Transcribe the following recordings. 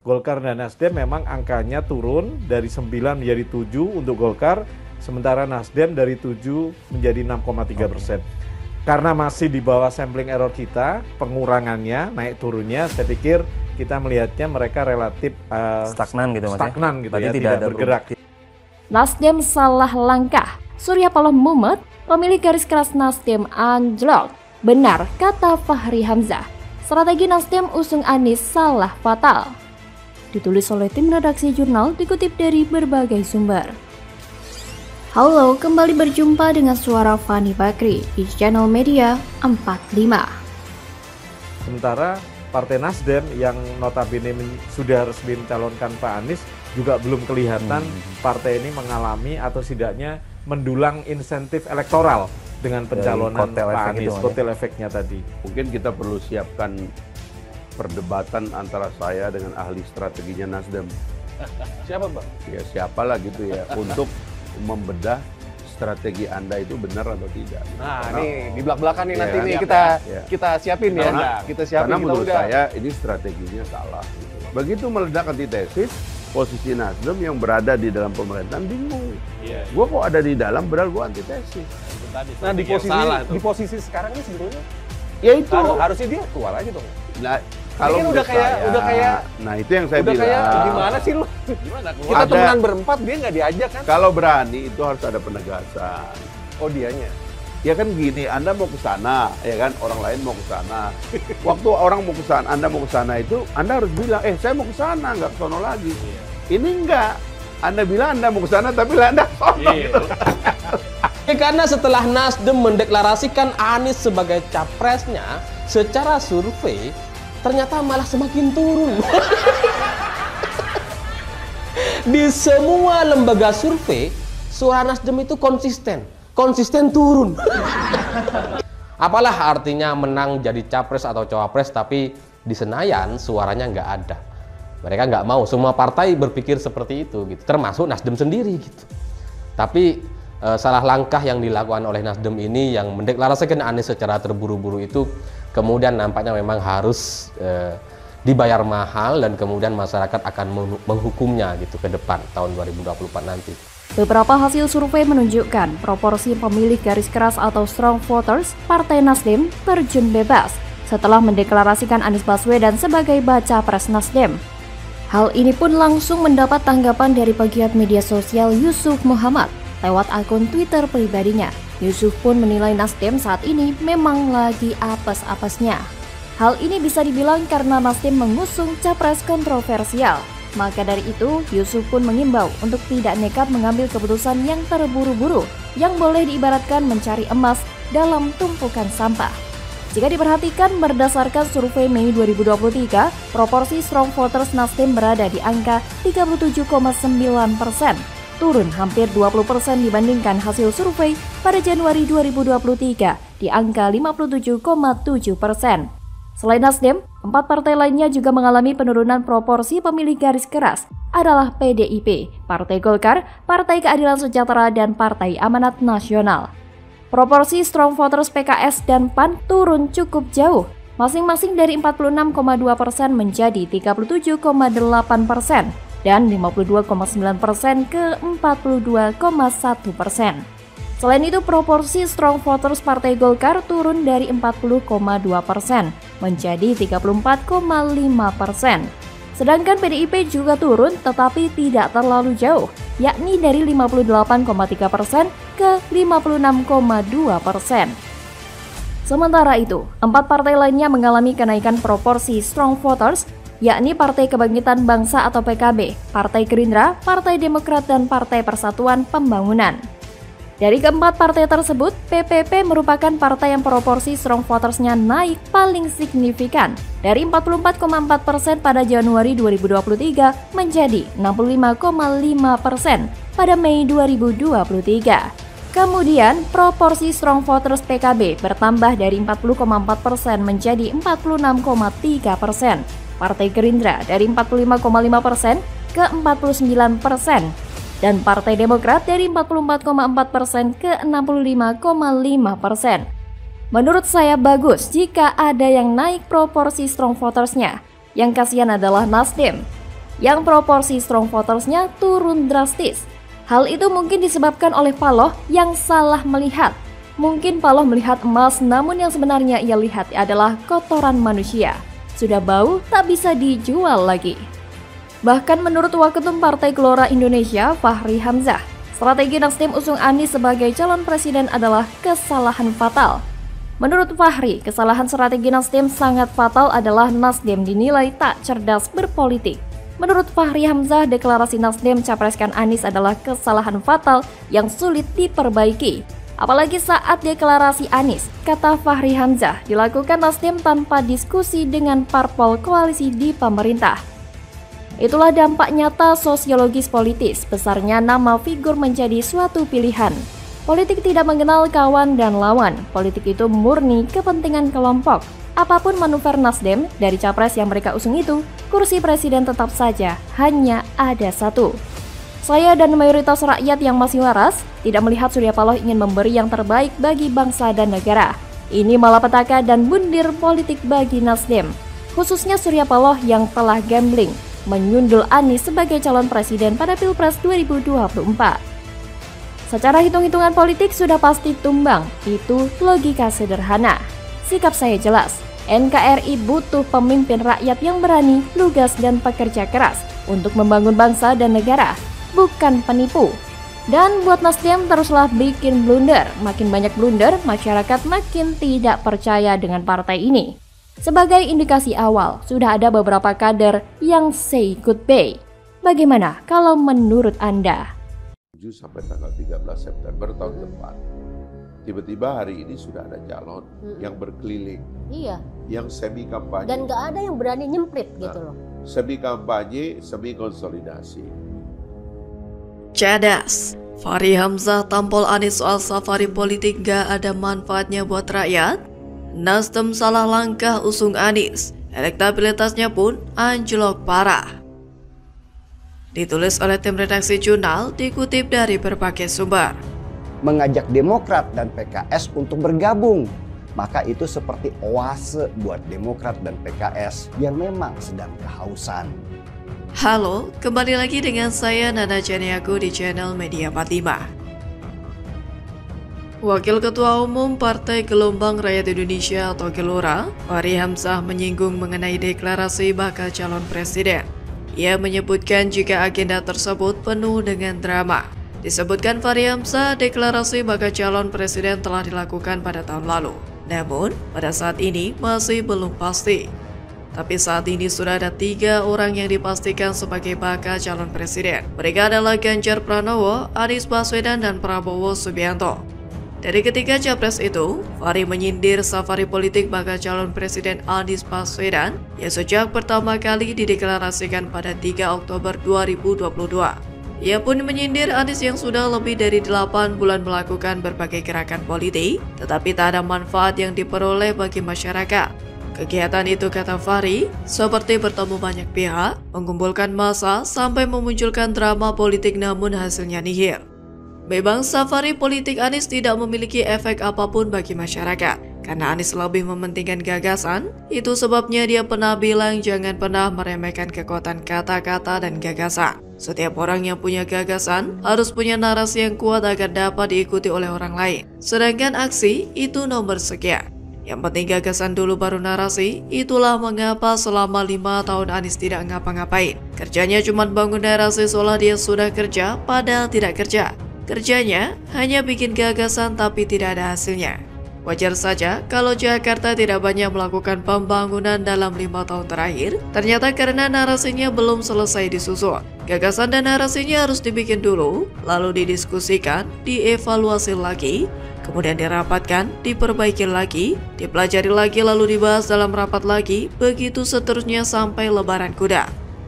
Golkar dan Nasdem memang angkanya turun dari 9 menjadi 7 untuk Golkar, sementara Nasdem dari 7 menjadi 6,3%. Karena masih di bawah sampling error kita, pengurangannya, naik turunnya, saya pikir kita melihatnya mereka relatif stagnan gitu, Mas. Stagnan gitu ya, tidak bergerak. Nasdem salah langkah. Surya Paloh mumet, pemilik garis keras Nasdem anjlok. Benar kata Fahri Hamzah. Strategi Nasdem usung Anies salah fatal. Ditulis oleh tim redaksi jurnal, dikutip dari berbagai sumber. Halo, kembali berjumpa dengan suara Fani Bakri di channel media 45. Sementara Partai Nasdem yang notabene sudah resmi mencalonkan Pak Anies juga belum kelihatan partai ini mengalami atau setidaknya mendulang insentif elektoral dengan pencalonan Pak Anies, kotel efeknya tadi. Mungkin kita perlu siapkan perdebatan antara saya dengan ahli strateginya Nasdem. Siapa, Bang? Ya siapalah gitu ya, untuk membedah strategi Anda itu benar atau tidak. Nah, nih di belak-belakan nih nanti ya, nih kita siapin ya. Kita siapin. Karena menurut saya ini strateginya salah. Gitu. Begitu meledak antitesis, posisi Nasdem yang berada di dalam pemerintahan bingung. Gue kok ada di dalam, padahal gue antitesis. Nah, di posisi sekarang ini sebetulnya ya itu harusnya dia keluar aja dong. Nah, kalau udah kayak nah itu yang saya bilang. Kayak gimana sih lu? Gimana? Kita temenan berempat, dia nggak diajak kan? Kalau berani itu harus ada penegasan. Oh, dianya. Ya kan gini, Anda mau ke sana, ya kan, orang lain mau ke sana. Waktu orang mau ke sana, Anda mau ke sana itu, Anda harus bilang, saya mau ke sana, nggak ke sono lagi. Ini enggak. Anda bilang Anda mau ke sana, tapi lah Anda sono gitu. Karena setelah Nasdem mendeklarasikan Anies sebagai capresnya, secara survei ternyata malah semakin turun. Di semua lembaga survei, suara Nasdem itu konsisten turun. Apalah artinya menang jadi capres atau cawapres, tapi di Senayan suaranya nggak ada. Mereka nggak mau, semua partai berpikir seperti itu, gitu. Termasuk Nasdem sendiri, gitu. Tapi salah langkah yang dilakukan oleh Nasdem ini yang mendeklarasikan Anies secara terburu-buru itu kemudian nampaknya memang harus dibayar mahal dan kemudian masyarakat akan menghukumnya gitu ke depan tahun 2024 nanti. Beberapa hasil survei menunjukkan proporsi pemilih garis keras atau strong voters Partai Nasdem terjun bebas setelah mendeklarasikan Anies Baswedan sebagai baca pres Nasdem. Hal ini pun langsung mendapat tanggapan dari pegiat media sosial Yusuf Muhammad lewat akun Twitter pribadinya. Yusuf pun menilai Nasdem saat ini memang lagi apes-apesnya. Hal ini bisa dibilang karena Nasdem mengusung capres kontroversial. Maka dari itu, Yusuf pun mengimbau untuk tidak nekat mengambil keputusan yang terburu-buru, yang boleh diibaratkan mencari emas dalam tumpukan sampah. Jika diperhatikan berdasarkan survei Mei 2023, proporsi strong voters Nasdem berada di angka 37,9%. Turun hampir 20% dibandingkan hasil survei pada Januari 2023 di angka 57,7%. Selain Nasdem, 4 partai lainnya juga mengalami penurunan proporsi pemilih garis keras adalah PDIP, Partai Golkar, Partai Keadilan Sejahtera, dan Partai Amanat Nasional. Proporsi strong voters PKS dan PAN turun cukup jauh, masing-masing dari 46,2% menjadi 37,8%. dan 52,9% ke 42,1%. Selain itu, proporsi strong voters Partai Golkar turun dari 40,2% menjadi 34,5%. Sedangkan PDIP juga turun tetapi tidak terlalu jauh, yakni dari 58,3% ke 56,2%. Sementara itu, 4 partai lainnya mengalami kenaikan proporsi strong voters, yakni Partai Kebangkitan Bangsa atau PKB, Partai Gerindra, Partai Demokrat, dan Partai Persatuan Pembangunan. Dari keempat partai tersebut, PPP merupakan partai yang proporsi strong votersnya naik paling signifikan dari 44,4% pada Januari 2023 menjadi 65,5% pada Mei 2023. Kemudian, proporsi strong voters PKB bertambah dari 40,4% menjadi 46,3%. Partai Gerindra dari 45,5% ke 49%, dan Partai Demokrat dari 44,4% ke 65,5%. Menurut saya bagus jika ada yang naik proporsi strong votersnya. Yang kasihan adalah Nasdem. yang proporsi strong votersnya turun drastis. Hal itu mungkin disebabkan oleh Paloh yang salah melihat. Mungkin Paloh melihat emas, namun yang sebenarnya ia lihat adalah kotoran manusia. Sudah bau, tak bisa dijual lagi. Bahkan menurut Waketum Partai Gelora Indonesia, Fahri Hamzah, strategi Nasdem usung Anies sebagai calon presiden adalah kesalahan fatal. Menurut Fahri, kesalahan strategi Nasdem sangat fatal adalah Nasdem dinilai tak cerdas berpolitik. Menurut Fahri Hamzah, deklarasi Nasdem capreskan Anies adalah kesalahan fatal yang sulit diperbaiki. Apalagi saat deklarasi Anies, kata Fahri Hamzah, dilakukan Nasdem tanpa diskusi dengan parpol koalisi di pemerintah. Itulah dampak nyata sosiologis politis, besarnya nama figur menjadi suatu pilihan. Politik tidak mengenal kawan dan lawan, politik itu murni kepentingan kelompok. Apapun manuver Nasdem dari capres yang mereka usung itu, kursi presiden tetap saja hanya ada satu. Saya dan mayoritas rakyat yang masih waras tidak melihat Surya Paloh ingin memberi yang terbaik bagi bangsa dan negara. Ini malapetaka dan bundir politik bagi Nasdem, khususnya Surya Paloh yang telah gambling menyundul Anies sebagai calon presiden pada Pilpres 2024. Secara hitung-hitungan politik sudah pasti tumbang, itu logika sederhana. Sikap saya jelas, NKRI butuh pemimpin rakyat yang berani, lugas, dan pekerja keras untuk membangun bangsa dan negara, bukan penipu. Dan buat Nasdem teruslah bikin blunder, makin banyak blunder, masyarakat makin tidak percaya dengan partai ini. Sebagai indikasi awal, sudah ada beberapa kader yang say goodbye. Bagaimana kalau menurut Anda? 7 sampai tanggal 13 September tahun depan. Tiba-tiba hari ini sudah ada calon yang berkeliling, Iya. yang semi kampanye. Dan nggak ada yang berani nyemprit gitu loh. Semi kampanye, semi konsolidasi. Cerdas, Fahri Hamzah tampol Anies soal safari politik gak ada manfaatnya buat rakyat. Nasdem salah langkah usung Anies, elektabilitasnya pun anjlok parah. Ditulis oleh tim redaksi Jurnal, dikutip dari berbagai sumber. Mengajak Demokrat dan PKS untuk bergabung. Maka itu seperti oase buat Demokrat dan PKS yang memang sedang kehausan. Halo, kembali lagi dengan saya Nana Janiago di channel Media 45. Wakil Ketua Umum Partai Gelombang Rakyat Indonesia atau Gelora, Fahri Hamzah menyinggung mengenai deklarasi bakal calon presiden. Ia menyebutkan jika agenda tersebut penuh dengan drama. Disebutkan Fahri Hamzah, deklarasi bakal calon presiden telah dilakukan pada tahun lalu. Namun, pada saat ini masih belum pasti. Tapi saat ini sudah ada 3 orang yang dipastikan sebagai bakal calon presiden. Mereka adalah Ganjar Pranowo, Anies Baswedan, dan Prabowo Subianto. Dari ketiga capres itu, Fahri menyindir safari politik bakal calon presiden Anies Baswedan yang sejak pertama kali dideklarasikan pada 3 Oktober 2022. Ia pun menyindir Anies yang sudah lebih dari 8 bulan melakukan berbagai gerakan politik, tetapi tak ada manfaat yang diperoleh bagi masyarakat. Kegiatan itu, kata Fahri, seperti bertemu banyak pihak, mengumpulkan massa, sampai memunculkan drama politik namun hasilnya nihil. Memang safari politik Anies tidak memiliki efek apapun bagi masyarakat, karena Anies lebih mementingkan gagasan. Itu sebabnya dia pernah bilang jangan pernah meremehkan kekuatan kata-kata dan gagasan. Setiap orang yang punya gagasan harus punya narasi yang kuat agar dapat diikuti oleh orang lain. Sedangkan aksi itu nomor sekian. Yang penting gagasan dulu baru narasi. Itulah mengapa selama 5 tahun Anies tidak ngapa-ngapain. Kerjanya cuma bangun narasi seolah dia sudah kerja, padahal tidak kerja. Kerjanya hanya bikin gagasan tapi tidak ada hasilnya. Wajar saja kalau Jakarta tidak banyak melakukan pembangunan dalam 5 tahun terakhir, ternyata karena narasinya belum selesai disusun. Gagasan dan narasinya harus dibikin dulu, lalu didiskusikan, dievaluasi lagi, kemudian dirapatkan, diperbaiki lagi, dipelajari lagi, lalu dibahas dalam rapat lagi, begitu seterusnya sampai lebaran kuda.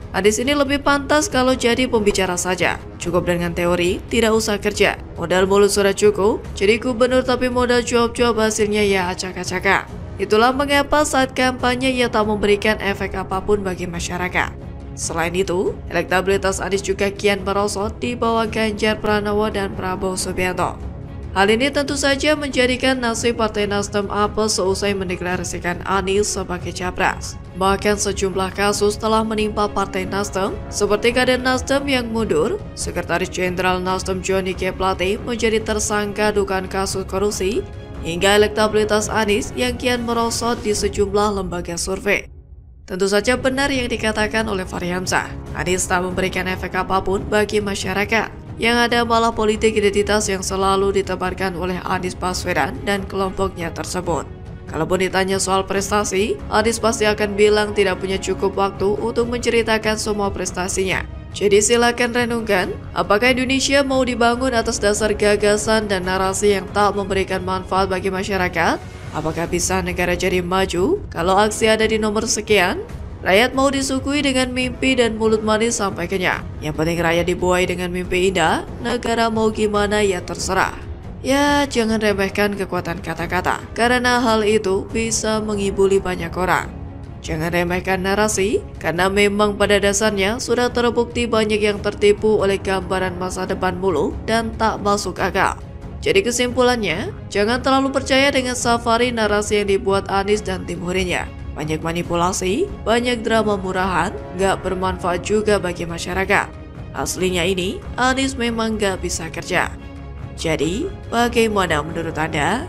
Anies ini lebih pantas kalau jadi pembicara saja. Cukup dengan teori, tidak usah kerja. Modal mulut sudah cukup, jadi gubernur tapi modal cuap-cuap hasilnya ya acak-acakan. Itulah mengapa saat kampanye ia tak memberikan efek apapun bagi masyarakat. Selain itu, elektabilitas Anies juga kian merosot di bawah Ganjar Pranowo dan Prabowo Subianto. Hal ini tentu saja menjadikan nasib Partai Nasdem apes seusai mendeklarasikan Anies sebagai capres. Bahkan sejumlah kasus telah menimpa Partai Nasdem, seperti kader Nasdem yang mundur, Sekretaris Jenderal Nasdem Johnny G. Plate menjadi tersangka dugaan kasus korupsi, hingga elektabilitas Anies yang kian merosot di sejumlah lembaga survei. Tentu saja benar yang dikatakan oleh Fahri Hamzah, Anies tak memberikan efek apapun bagi masyarakat. Yang ada malah politik identitas yang selalu ditebarkan oleh Anies Baswedan dan kelompoknya tersebut. Kalaupun ditanya soal prestasi, Anies pasti akan bilang tidak punya cukup waktu untuk menceritakan semua prestasinya. Jadi silakan renungkan, apakah Indonesia mau dibangun atas dasar gagasan dan narasi yang tak memberikan manfaat bagi masyarakat? Apakah bisa negara jadi maju kalau aksi ada di nomor sekian? Rakyat mau disuguhi dengan mimpi dan mulut manis sampai kenyang. Yang penting rakyat dibuai dengan mimpi indah, negara mau gimana ya terserah. Ya, jangan remehkan kekuatan kata-kata, karena hal itu bisa mengibuli banyak orang. Jangan remehkan narasi, karena memang pada dasarnya sudah terbukti banyak yang tertipu oleh gambaran masa depan muluk dan tak masuk akal. Jadi kesimpulannya, jangan terlalu percaya dengan safari narasi yang dibuat Anies dan tim hurinya. Banyak manipulasi, banyak drama murahan, gak bermanfaat juga bagi masyarakat. Aslinya ini, Anies memang gak bisa kerja. Jadi, bagaimana menurut Anda?